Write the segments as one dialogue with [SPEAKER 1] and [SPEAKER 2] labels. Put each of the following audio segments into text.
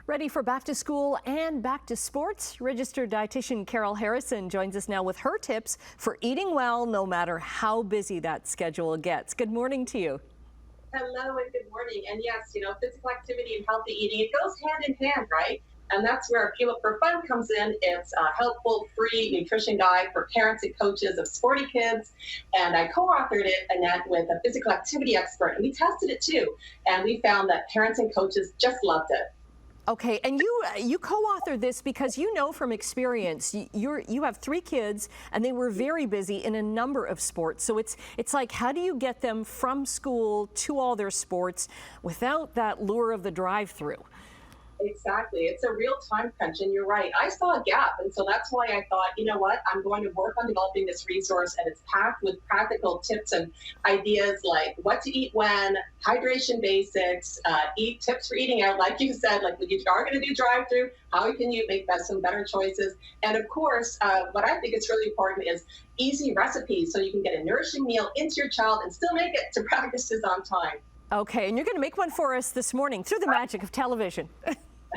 [SPEAKER 1] Ready for back to school and back to sports? Registered dietitian Carol Harrison joins us now with her tips for eating well no matter how busy that schedule gets. Good morning to you.
[SPEAKER 2] Hello and good morning. And yes, physical activity and healthy eating, it goes hand in hand, right? And that's where Fuel Up for Fun comes in. It's a helpful, free nutrition guide for parents and coaches of sporty kids. And I co-authored it, Annette, with a physical activity expert. And we tested it too. And we found that parents and coaches just loved it.
[SPEAKER 1] Okay, and you co-authored this because you know from experience you have 3 kids and they were very busy in a number of sports. So it's like, how do you get them from school to all their sports without that lure of the drive-through?
[SPEAKER 2] Exactly. It's a real time crunch, and you're right. I saw a gap, and so that's why I thought, you know what, I'm going to work on developing this resource, and it's packed with practical tips and ideas like what to eat when, hydration basics, eat tips for eating out, like you said, like when you are going to do drive-through, how can you make some better choices? And of course, what I think is really important is easy recipes so you can get a nourishing meal into your child and still make it to practices on time.
[SPEAKER 1] Okay, and you're going to make one for us this morning through the magic of television.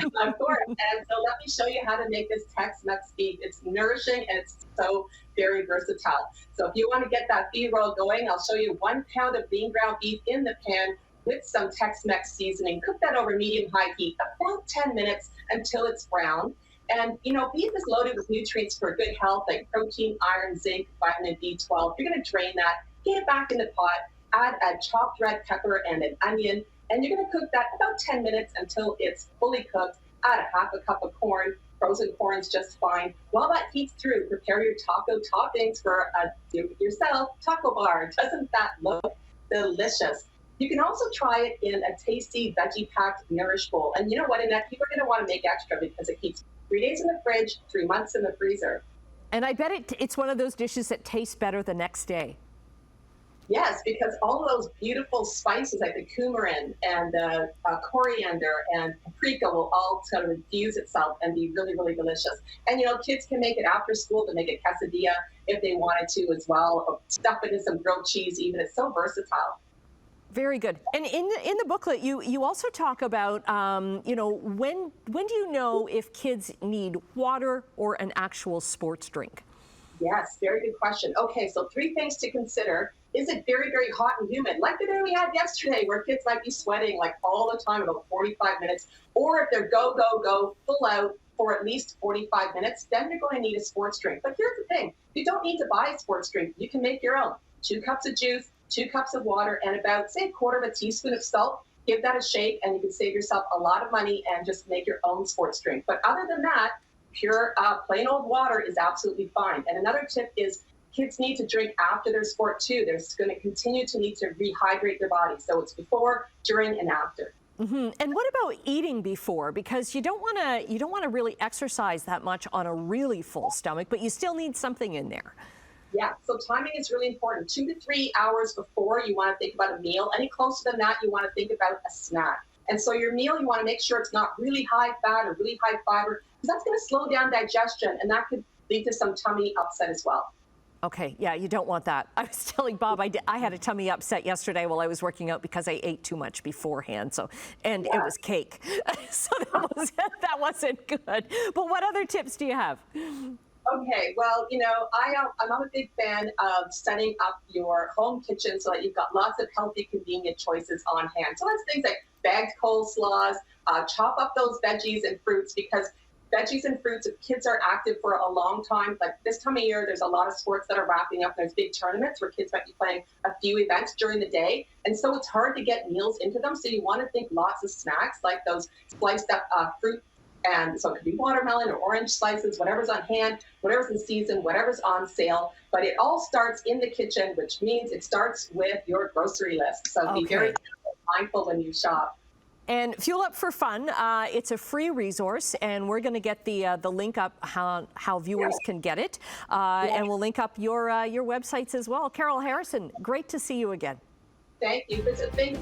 [SPEAKER 2] Of course. And so let me show you how to make this Tex Mex Beef. It's nourishing and it's so very versatile. So if you want to get that beef roll going, I'll show you 1 pound of lean ground beef in the pan with some Tex Mex seasoning. Cook that over medium-high heat about 10 minutes until it's brown. And, beef is loaded with nutrients for good health like protein, iron, zinc, vitamin B12. You're going to drain that, get it back in the pot, add a chopped red pepper and an onion. And you're going to cook that about 10 minutes until it's fully cooked. Add a half a cup of corn. Frozen corn is just fine. While that heats through, prepare your taco toppings for a do-it-yourself taco bar. Doesn't that look delicious? You can also try it in a tasty veggie-packed Nourish bowl. And you know what, Annette? People are going to want to make extra because it keeps 3 days in the fridge, 3 months in the freezer.
[SPEAKER 1] And I bet it's one of those dishes that tastes better the next day.
[SPEAKER 2] Yes, because all of those beautiful spices like the coumarin and coriander and paprika will all sort of infuse itself and be really, really delicious. And, kids can make it after school to make a quesadilla if they wanted to as well, or stuff it in some grilled cheese even. It's so versatile.
[SPEAKER 1] Very good. And in the booklet, you also talk about, when do you know if kids need water or an actual sports drink?
[SPEAKER 2] Yes, very good question. Okay, so 3 things to consider. Is it very, very hot and humid, like the day we had yesterday, where kids might be sweating like all the time, about 45 minutes, or if they're go, go, go, full out for at least 45 minutes, then you're going to need a sports drink. But here's the thing, you don't need to buy a sports drink. You can make your own. 2 cups of juice, 2 cups of water, and about, say, 1/4 teaspoon of salt. Give that a shake, and you can save yourself a lot of money and just make your own sports drink. But other than that, pure, plain old water is absolutely fine. And another tip is kids need to drink after their sport too. They're going to continue to need to rehydrate their body. So it's before, during, and after.
[SPEAKER 1] Mm-hmm. And what about eating before? Because you don't want to really exercise that much on a really full stomach, but you still need something in there.
[SPEAKER 2] Yeah, so timing is really important. 2 to 3 hours before, you want to think about a meal. Any closer than that, you want to think about a snack. And so your meal, you want to make sure it's not really high fat or really high fiber, because that's going to slow down digestion, and that could lead to some tummy upset as well.
[SPEAKER 1] Okay, yeah, you don't want that. I was telling Bob I had a tummy upset yesterday while I was working out because I ate too much beforehand. And it was cake, so that wasn't good. But what other tips do you have?
[SPEAKER 2] Okay, well, I'm a big fan of setting up your home kitchen so that you've got lots of healthy, convenient choices on hand. So that's things like bagged coleslaws, chop up those veggies and fruits, because veggies and fruits, if kids are active for a long time, like this time of year, there's a lot of sports that are wrapping up. There's big tournaments where kids might be playing a few events during the day. And so it's hard to get meals into them. So you want to think lots of snacks like those sliced up fruit. And so it could be watermelon or orange slices, whatever's on hand, whatever's in season, whatever's on sale. But it all starts in the kitchen, which means it starts with your grocery list. So be very mindful when you shop.
[SPEAKER 1] And Fuel Up for Fun, it's a free resource, and we're going to get the link up how viewers can get it, and we'll link up your websites as well. Carol Harrison, great to see you again.
[SPEAKER 2] Thank you. It's a big